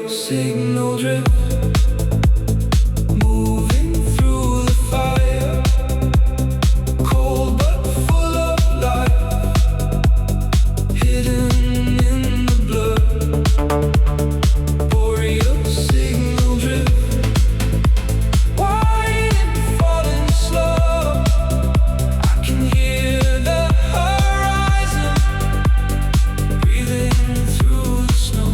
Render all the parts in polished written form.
Signal drift, moving through the fire, cold but full of life, hidden in the blur. Boreal signal drift, wide and falling slow. I can hear the horizon breathing through the snow.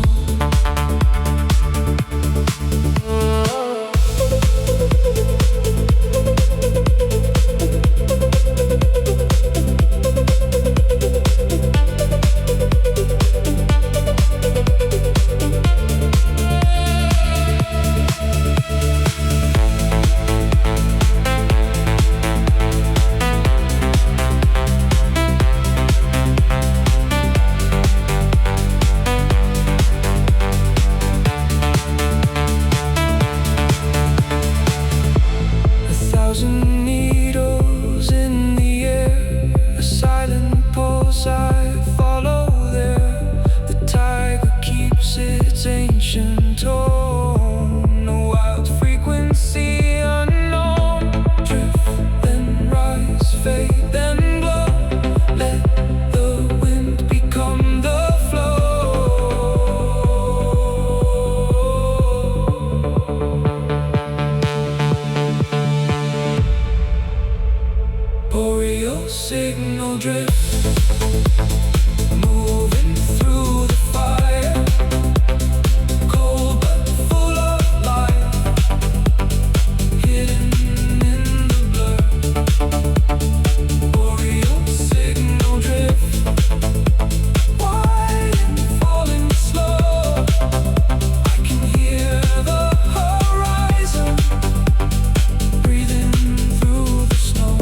Signal drift, moving through the fire, cold but full of life, hidden in the blur. Boreal signal drift, wide and falling slow. I can hear the horizon breathing through the snow.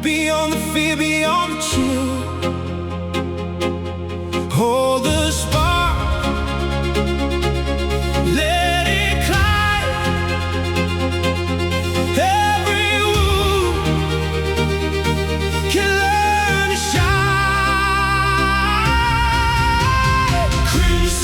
Beyond the fear, beyond the chill, hold the spark, let it climb. Every wound can learn to shine. Crimson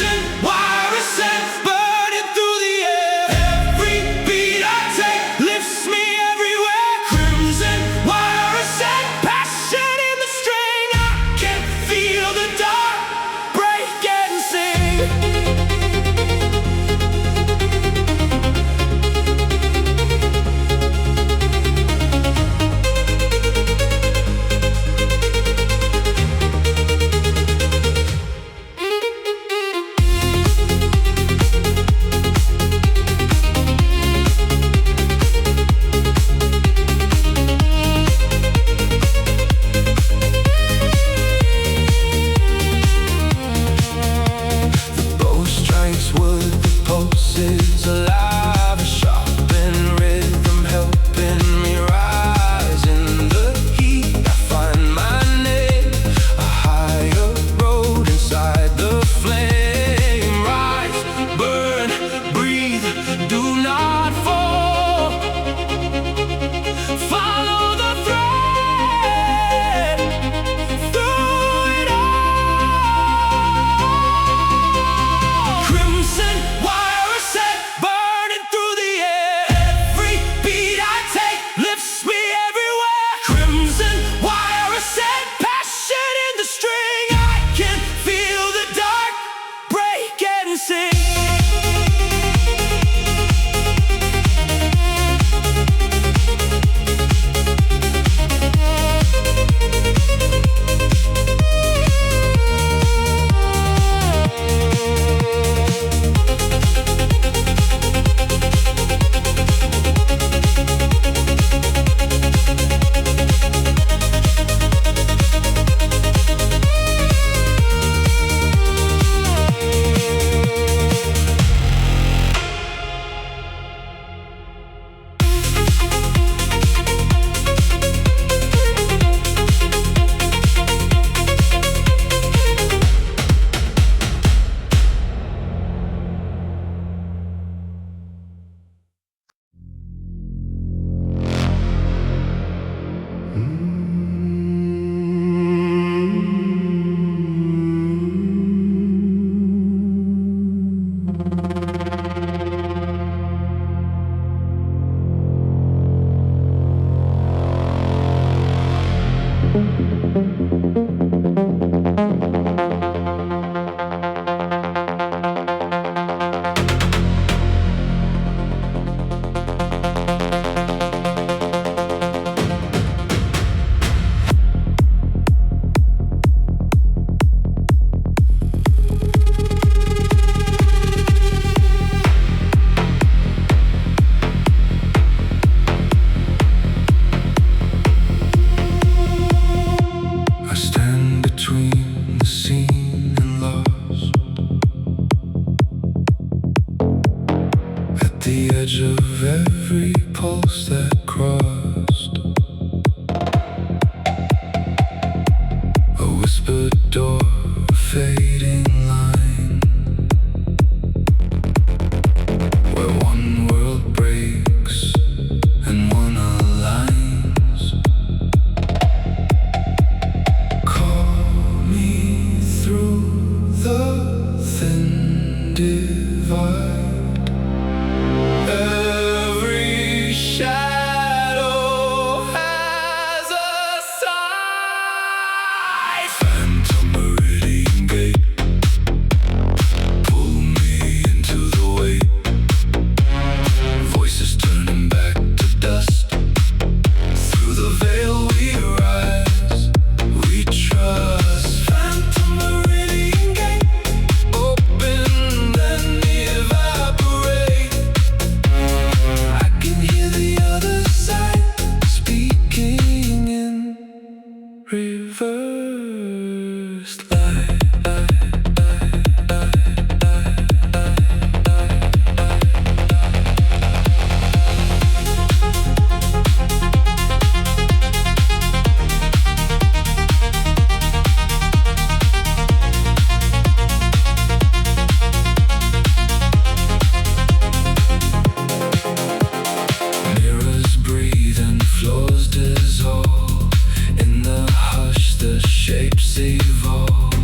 door, a fading line, where one world breaks and one aligns. Call me through the thin divide. Every shadow has a side. Phantom Meridian Gate, pull me into the weight. Voices turning back to dust. Through the veil we rise, we trust. Phantom Meridian Gate, open then evaporate. I can hear the other side speaking in reversed light. Mirrors breathe and floors dissolve. In the hush the shapes evolve.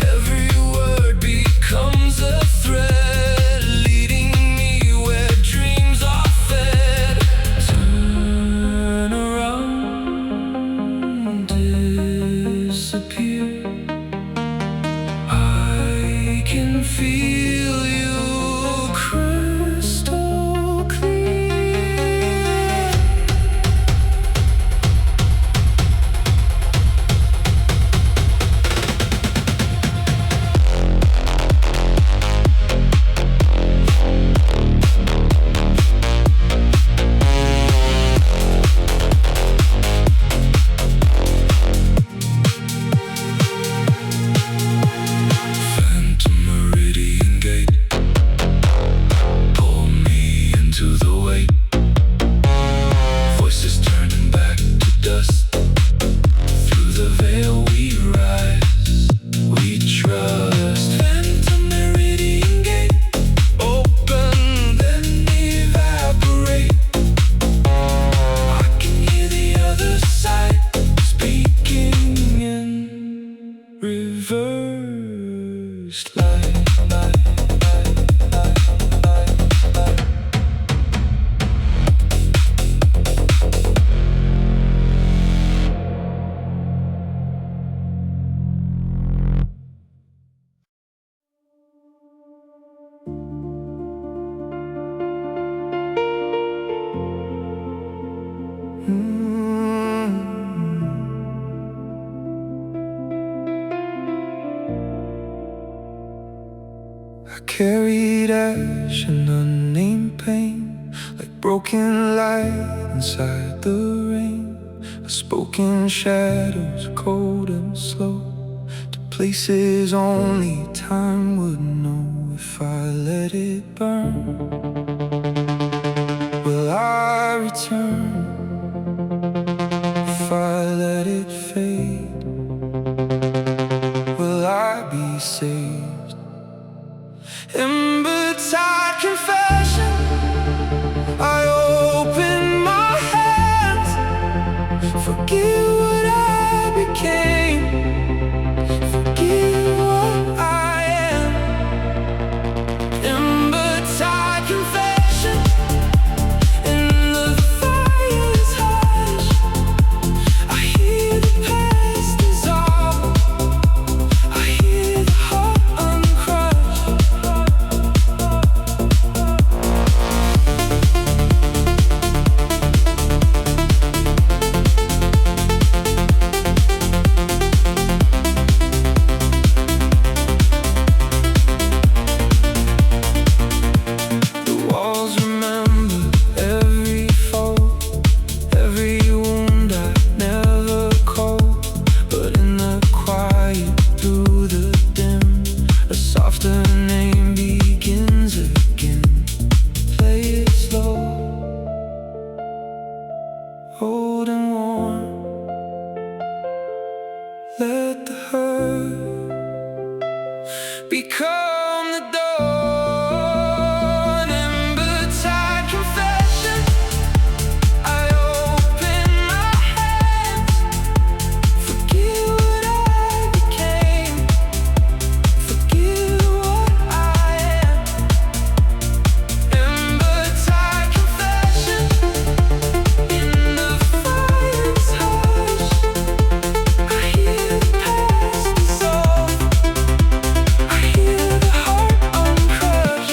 Every word becomes a thread, leading me where dreams are fed. Turn around, disappear. I can feel you crystal clear. Phantom Meridian Gate, pull me into the weight. Voices turning back to dust. Through the veil we rise, we trust. Phantom Meridian Gate, open then evaporate. I can hear the other side speaking in reversed light. I carried ash and unnamed pain, like broken light inside the rain. I spoke in shadows, cold and slow, to places only time would know. If I let it burn, will I return? If I let it fade, will I be saved? Ember Tide Confession, I open my hands. Forgive what I became, forgive what I am. Ember Tide Confession, in the fire's hush, I hear the past dissolve. I hear the heart uncrushed. Calm the dawn, ember tide confession. I open my hands, forgive what I became, forgive what I am. Ember tide confession, in the fire's hush, I hear the past dissolve, I hear the heart uncrush.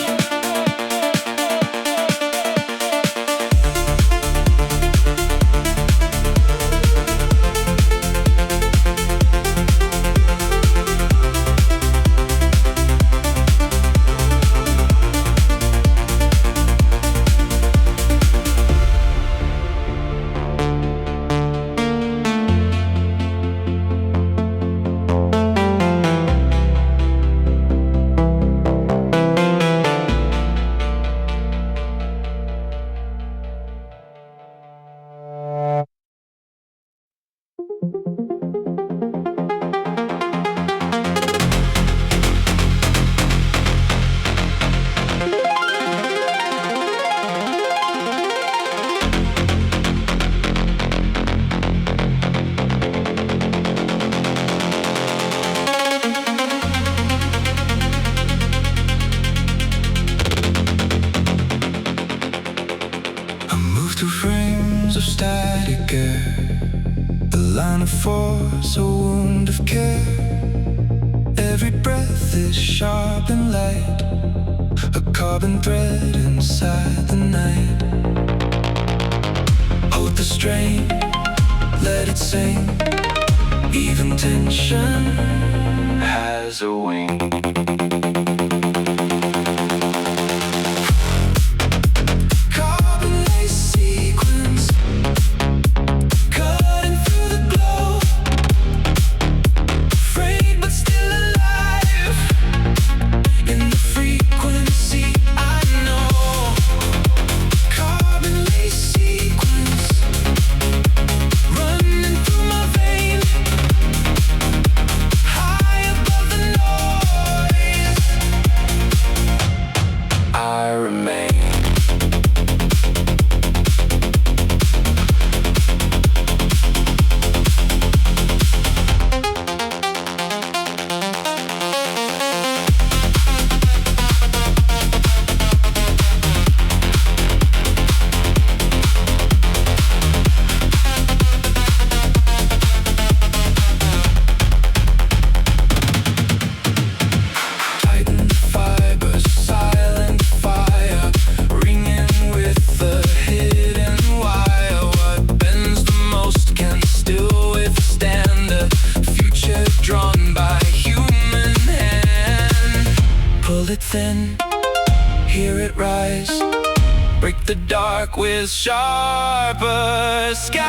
I move through frames of static air, the line of force, a wound of care. Every breath is sharp and light, a carbon thread inside the night. Hold the strain, let it sing, even tension has a wing. Carbon lace sequence, cutting through the glow, frayed but still alive, in the frequency I know. Carbon lace sequence, running through my vein, high above the noise, I remain. Tighten the fibers, silent fire, ringing with the hidden wire. What bends the most can still withstand a future drawn by human hand. Pull it thin, hear it rise, break the dark with sharper skies.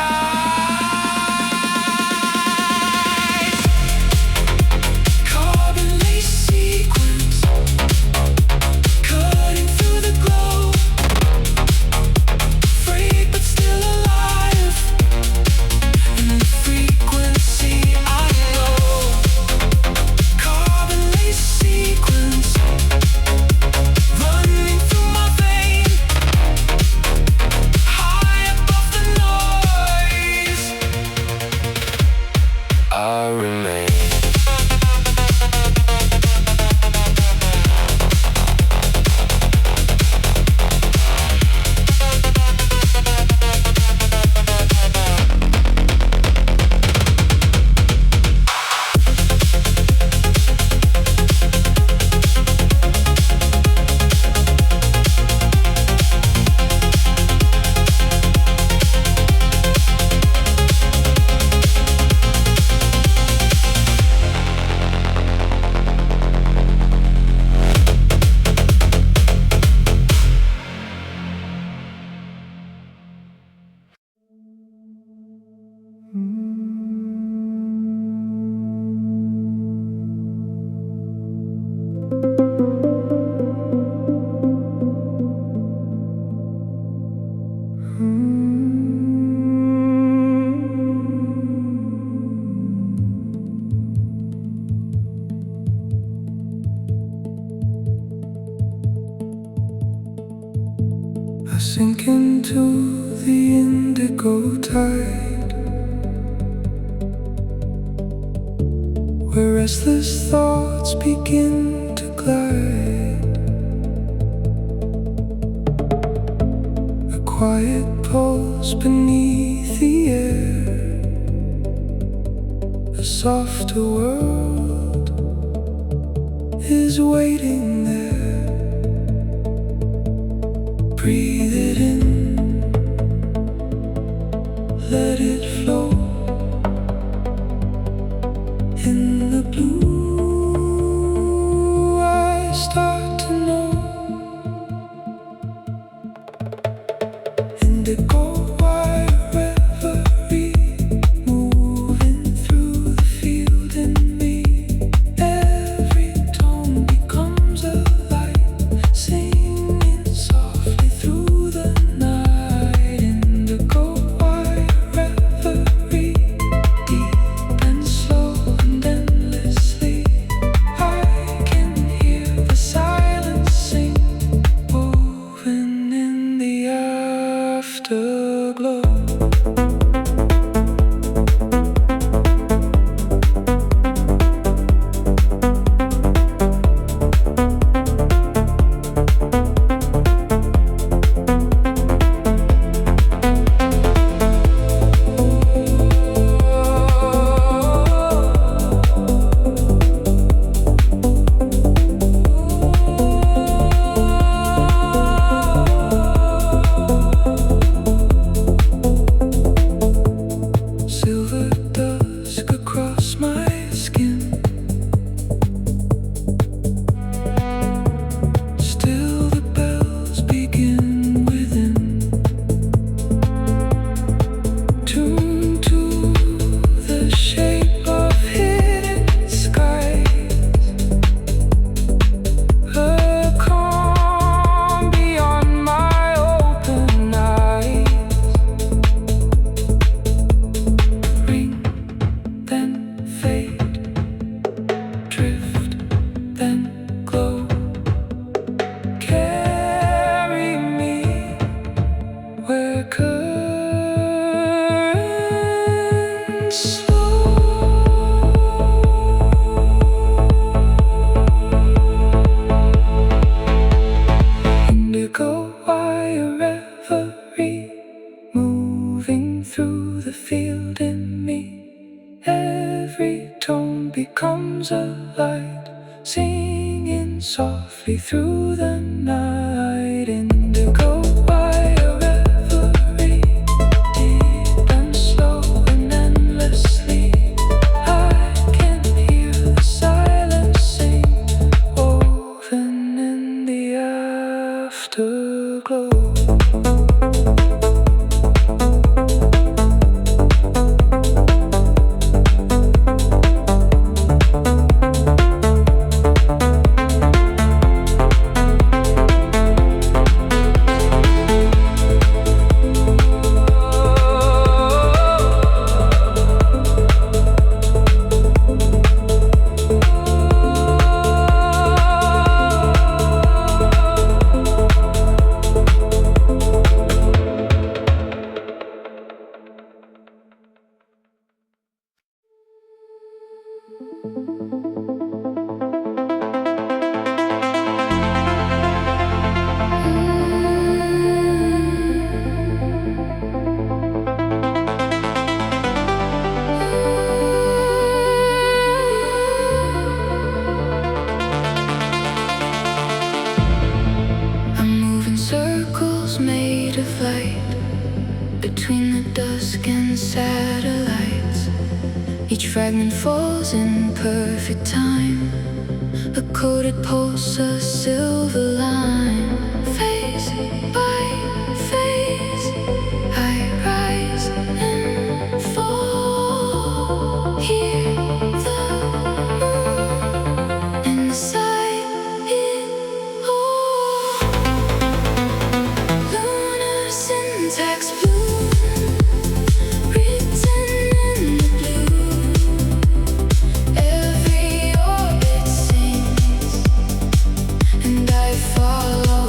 Carbon lace sequence, cutting through the glow, frayed but still alive, in the frequency I know. Carbon lace sequence, running through my vein, high above the noise, sink into the indigo tide, where restless thoughts begin to glide. A quiet pulse beneath the air, a softer world is waiting there. Breathe it in, let it flow. In the blue, I start to know. Indigo wire reverie, moving through the field in me. Every tone becomes a light, singing softly through the night. Indigo wire reverie, deep and slow and endlessly. I can hear the silence sing, woven in the afterglow. Silver dusk across my skin, still the bells begin within, tuned to the shape of hidden skies. A calm beyond my open eyes. Ring, then fade, drift, then glow. Carry me where currents flow. Indigo wire reverie, moving through the field in me. Every tone becomes a light, singing softly through the night. Indigo wire reverie, deep and slow and endlessly. I can hear the silence sing, woven in the afterglow. I'm moving circles made of light, between the dusk and satellites. Each fragment falls in perfect time, a coded pulse, a silver line. Phase by phase, I rise and fall. Hear the moon inside it all. Lunar syntax bloom, written in the blue. Every orbit sings, and I follow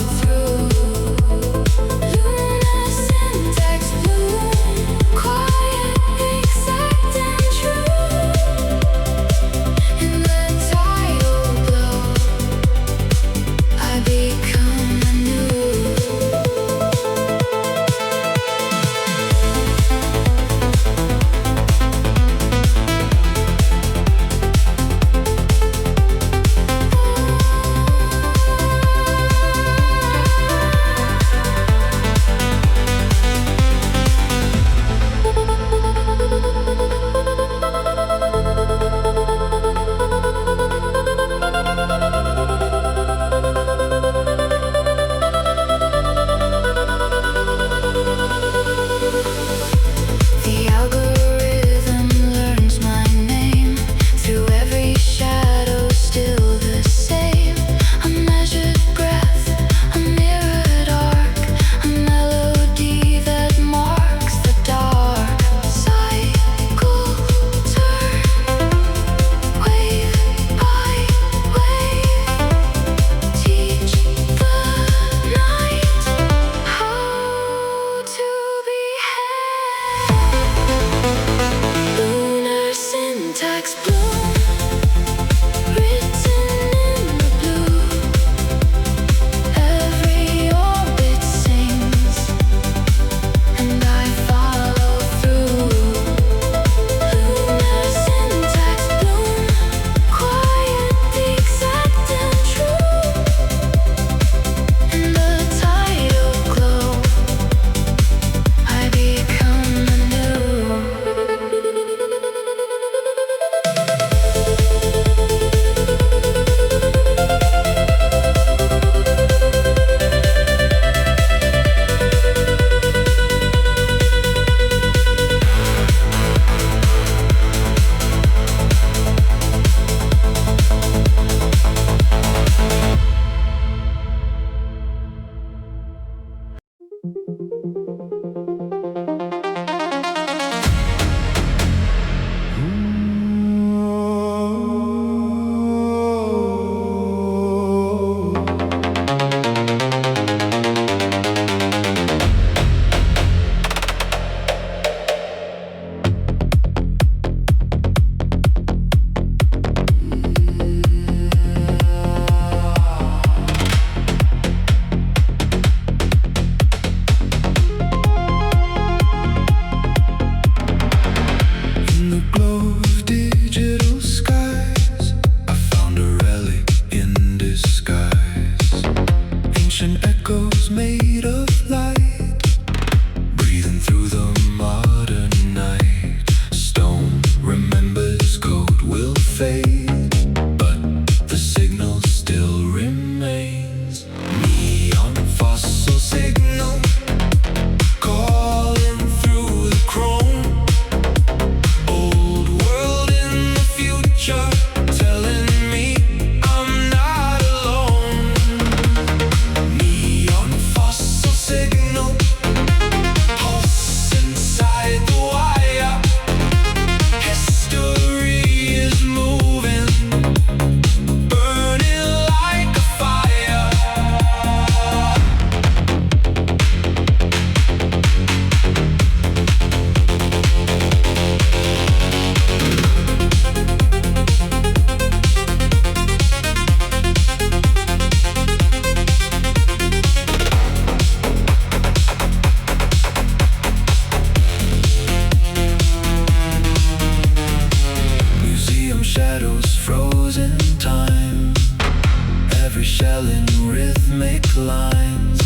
shell in rhythmic lines.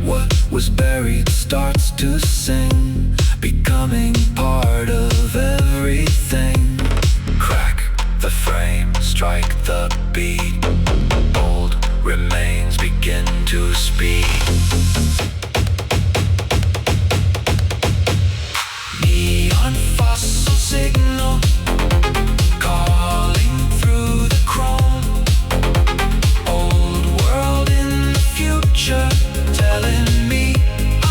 What was buried starts to sing, becoming part of everything. Crack the frame, strike the beat. Old remains begin to speak. Neon fossil signal calling through the chrome. Old world in the future telling me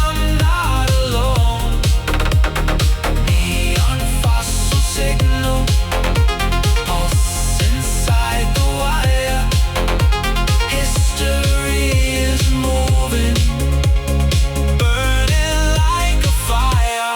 I'm not alone. Neon fossil signal pulse inside the wire. History is moving, burning like a fire.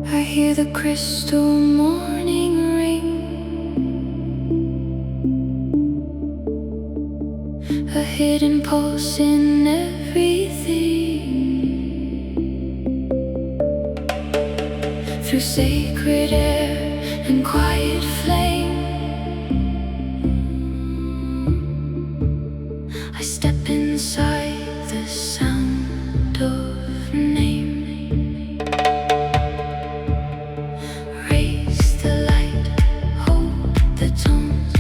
I hear the crystal morning ring, a hidden pulse in everything. Through sacred air and quiet flame, I step inside the sound of name. Raise the light, hold the tones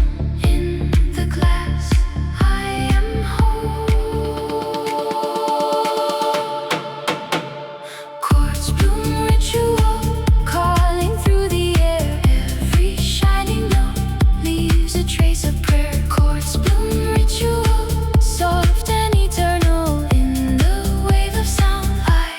in the glass. I am whole. Quartz bloom ritual calling through the air. Every shining note leaves a trace of prayer. Quartz bloom ritual, soft and eternal in the wave of sound. I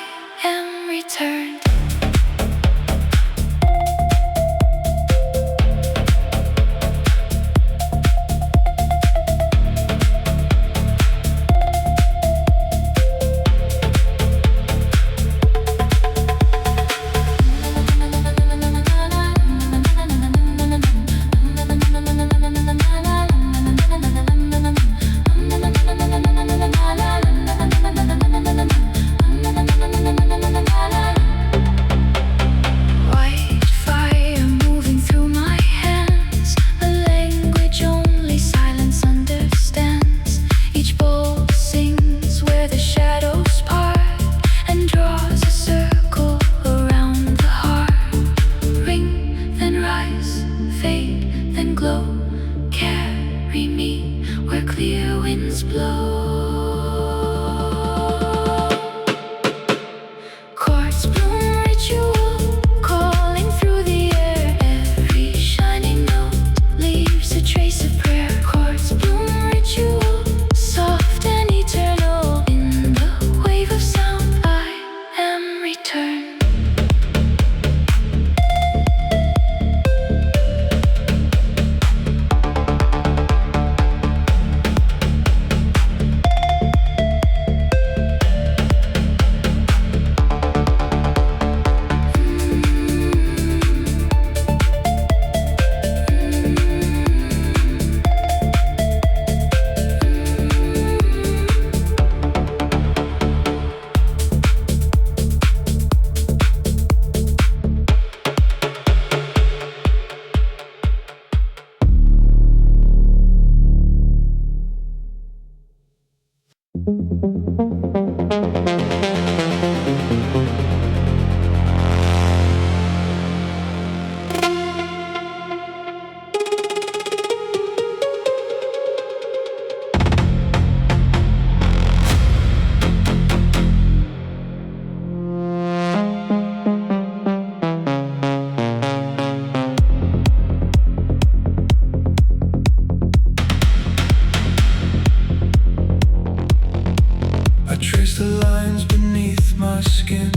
trace the lines beneath my skin,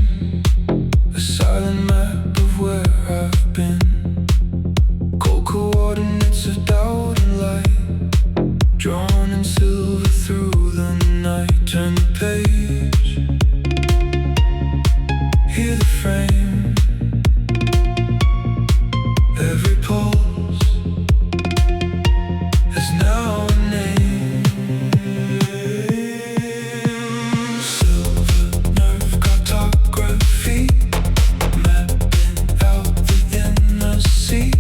a silent map of where I've been. Cold coordinates of doubt and light, drawn in silver through the night. Turn the page, hear the frame, every pulse is now a name. Silver nerve cartography, mapping out the inner sea.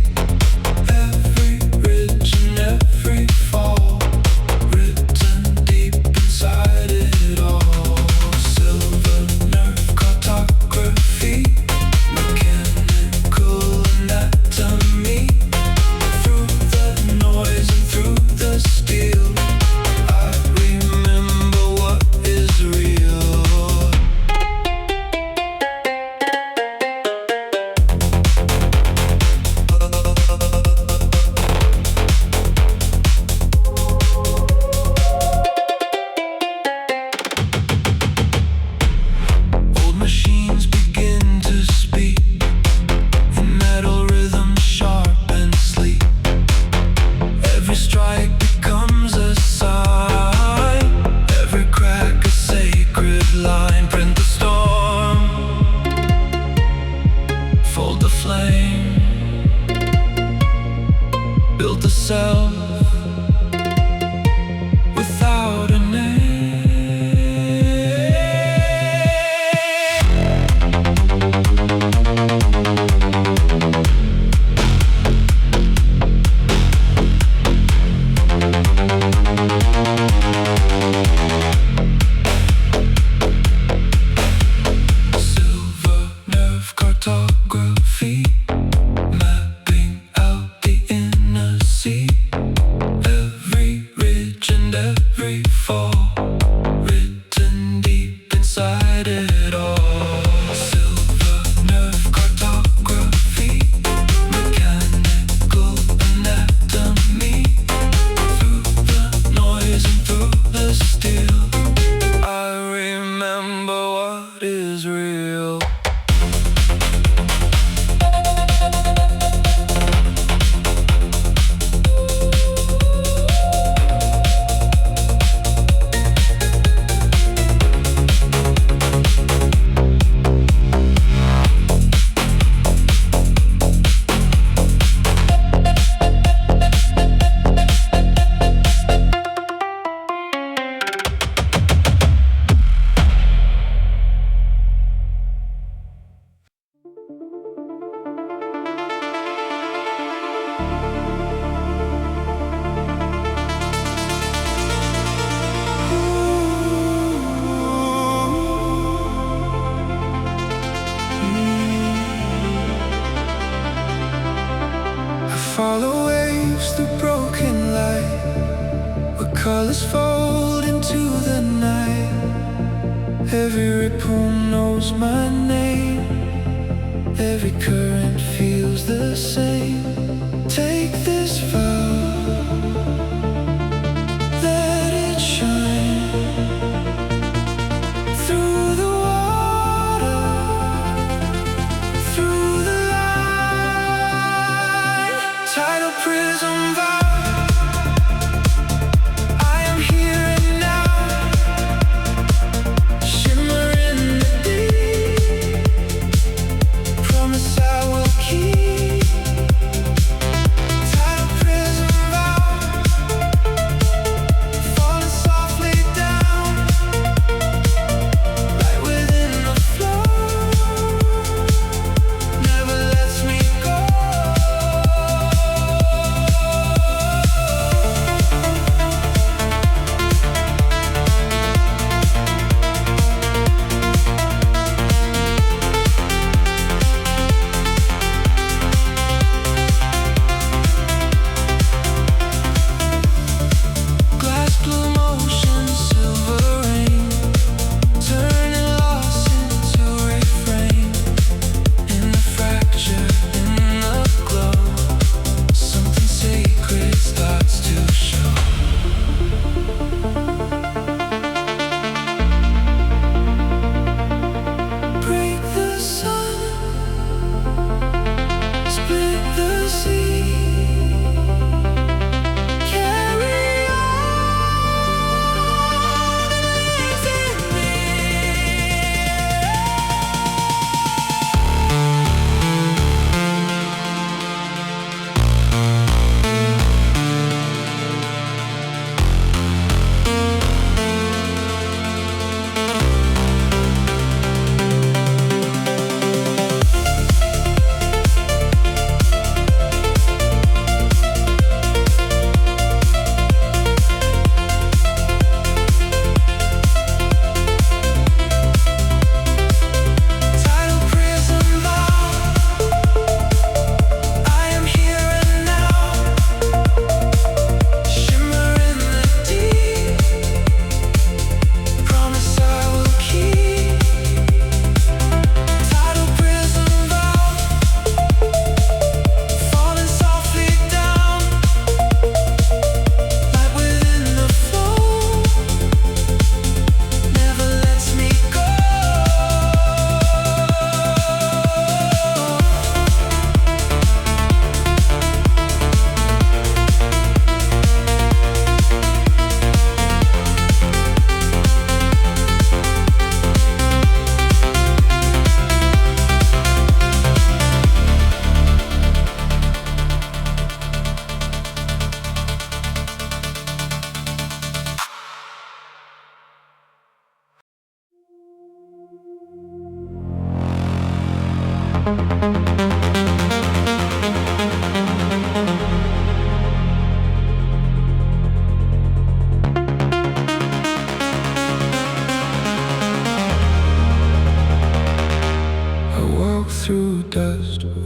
Every ridge and every fall, written deep inside it all. Silver nerve cartography, mechanical anatomy. Through the noise and through the steel, I remember what is real. Old machines begin to speak in metal rhythm, sharp and sleek. Every strike becomes a sign, every crack a sacred line. Print the storm, fold the flame, build the self without a name. Silver nerve cartography, mapping out the inner sea. Every ridge and every fall, written deep inside it all. Silver nerve cartography, mechanical anatomy. Through the noise and through the steel, I remember what is real. I follow waves through broken light, where colors fold into the night. Every ripple knows my name, every current feels the same. Take this vow, let it shine through the water, through the light. Tidal prism vow, I am here and now. Shimmer in the deep, promise I will keep. Tidal prism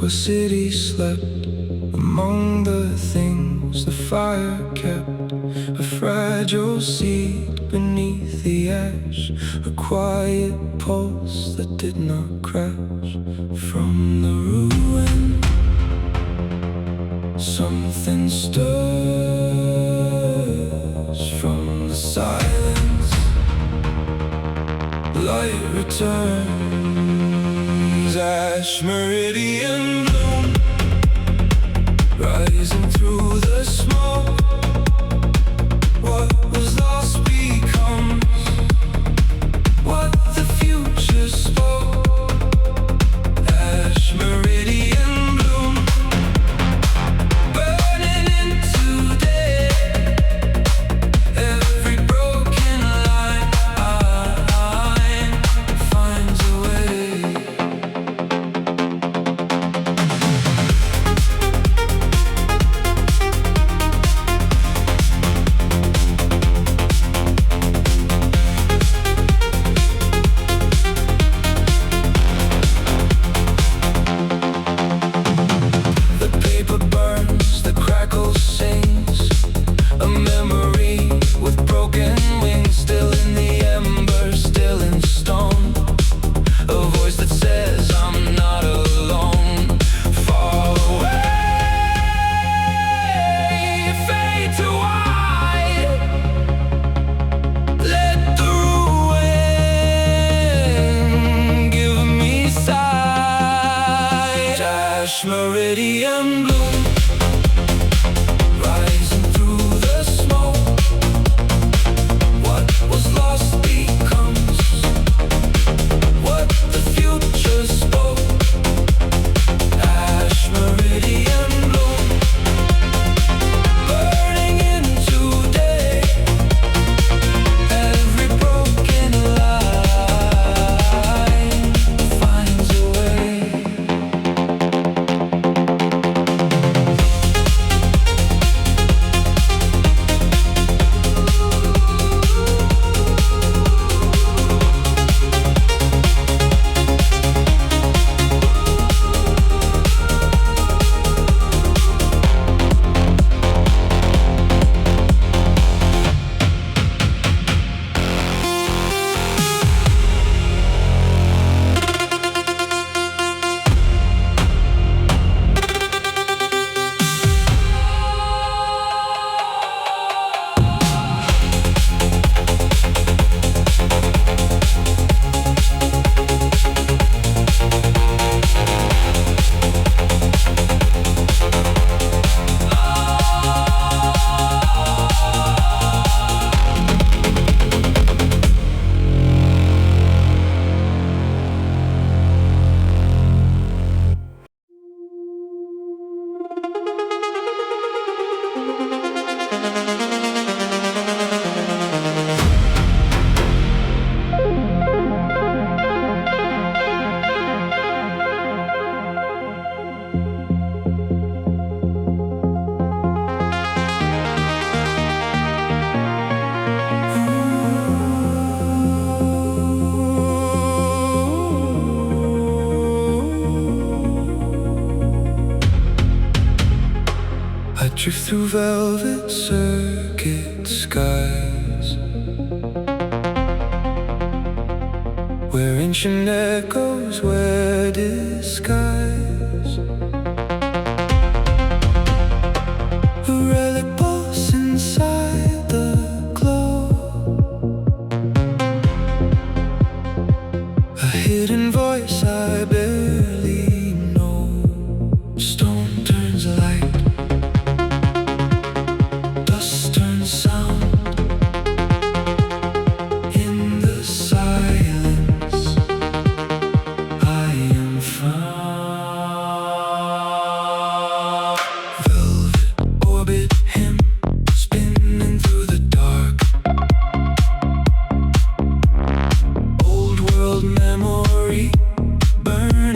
where cities slept. Among the things the fire kept, a fragile seed beneath the ash, a quiet pulse that did not crash. From the ruin, something stirs. From the silence, light returns. Ash Meridian Bloom, rising through the smoke. What was lost becomes what the future spoke. Ash Meridian Bloom, burning into day. Every broken line finds a way. The paper burns, the crackle sings, a memory with broken wings, still in the embers, still in stone. A voice that says I'm not alone. Fall away, fade to white. Let the ruin give me sight. Ash Meridian Bloom, rising through the smoke. What was lost becomes what the future spoke. Ash Meridian Bloom, burning into day. Every broken line finds a way. I drift through velvet circuit skies, where ancient echoes wear disguise. A relic pulse inside the glow, a hidden voice I barely know. Stone turns light, dust turns sound. In the silence, I am found. Velvet orbit hymn, spinning through the dark. Old world memory, burning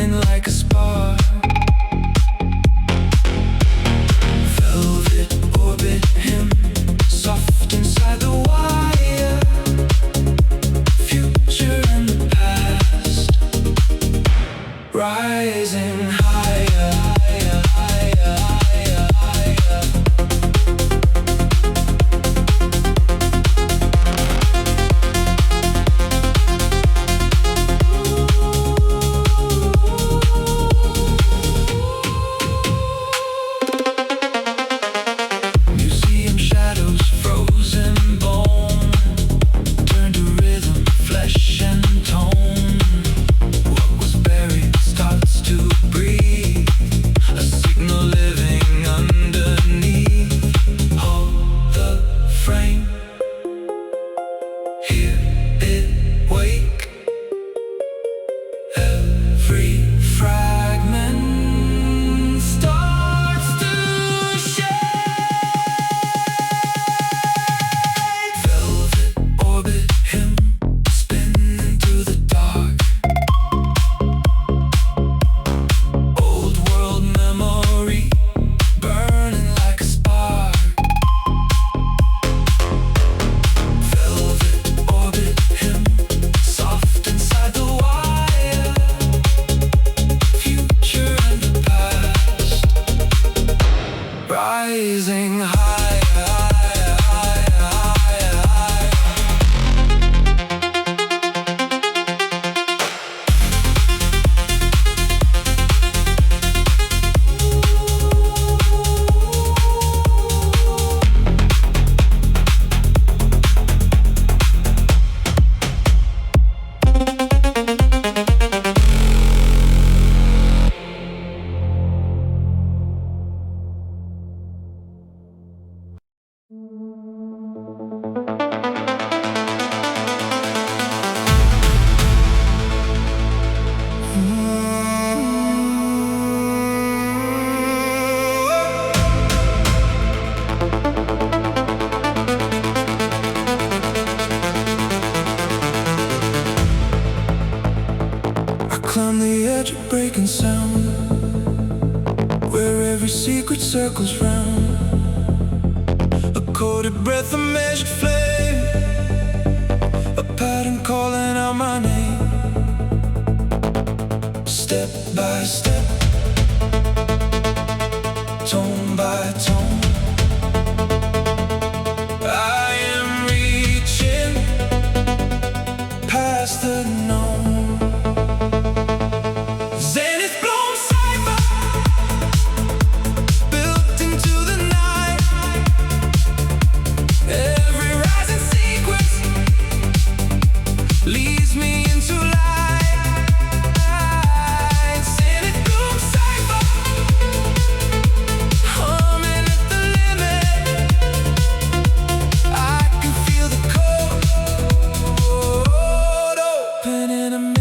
Climb the edge of breaking sound, where every secret circles round. A coated breath, a measured flame, a pattern calling out my name. Step by step, tone by tone, I am reaching past the known. Zenith Bloom Cipher, built into the night. Every rising sequence leads me into light. Zenith Bloom Cipher, humming at the limit. I can feel the code open in a minute.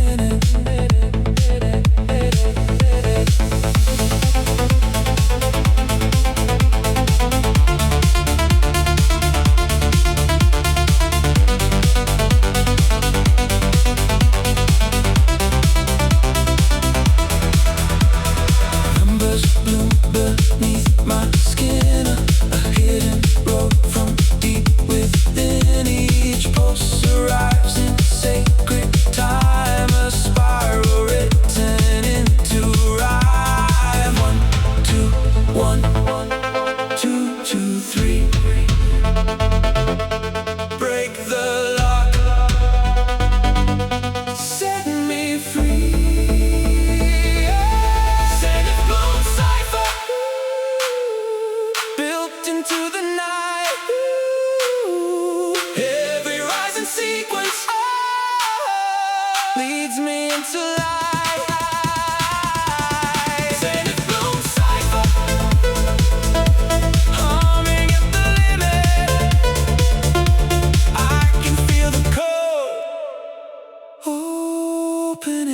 Numbers bloom beneath my skin, a hidden road from deep within. Each pulse arrives in sacred time, a spiral written into rhyme. 1, 2, 1, 2, 2, 3. Break the lock, set me free. Zenith Bloom Cipher, built into the night. Every rising sequence leads me into light. Zenith Bloom Cipher, humming at the limit. I can feel the code open